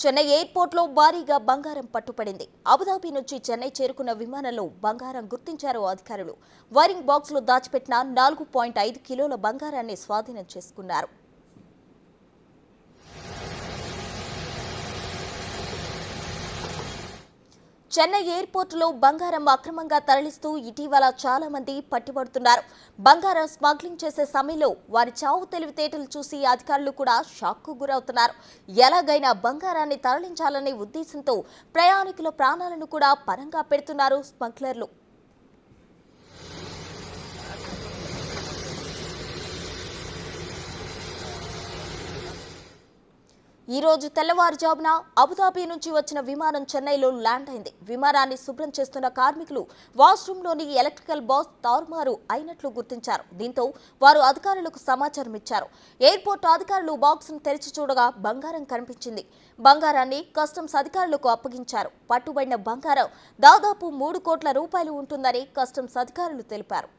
చెన్నై ఎయిర్పోర్ట్లో భారీగా బంగారం పట్టుపడింది. అబుదాబి నుంచి చెన్నై చేరుకున్న విమానంలో బంగారం గుర్తించారు అధికారులు. వైరింగ్ బాక్స్లో దాచిపెట్టిన 4.5 కిలోల బంగారాన్ని స్వాధీనం చేసుకున్నారు. చెన్నై ఎయిర్పోర్టులో బంగారం అక్రమంగా తరలిస్తూ ఇటీవల చాలా మంది పట్టుబడుతున్నారు. బంగారం స్మగ్లింగ్ చేసే సమయంలో వారి చావు తెలివితేటలు చూసి అధికారులు కూడా షాక్కు గురవుతున్నారు. ఎలాగైనా బంగారాన్ని తరలించాలనే ఉద్దేశంతో ప్రయాణికుల ప్రాణాలను కూడా పణంగా పెడుతున్నారు స్మగ్లర్లు. ఈ రోజు తెల్లవారుజామున అబుదాబి నుంచి వచ్చిన విమానం చెన్నైలో ల్యాండ్ అయింది. విమానాన్ని శుభ్రం చేస్తున్న కార్మికులు వాష్రూమ్లోని ఎలక్ట్రికల్ బాక్స్ తారుమారు అయినట్లు గుర్తించారు. దీంతో వారు అధికారులకు సమాచారం ఇచ్చారు. ఎయిర్పోర్ట్ అధికారులు బాక్స్ను తెరిచి చూడగా బంగారం కనిపించింది. బంగారాన్ని కస్టమ్స్ అధికారులకు అప్పగించారు. పట్టుబడిన బంగారం దాదాపు 3 కోట్ల రూపాయలు ఉంటుందని కస్టమ్స్ అధికారులు తెలిపారు.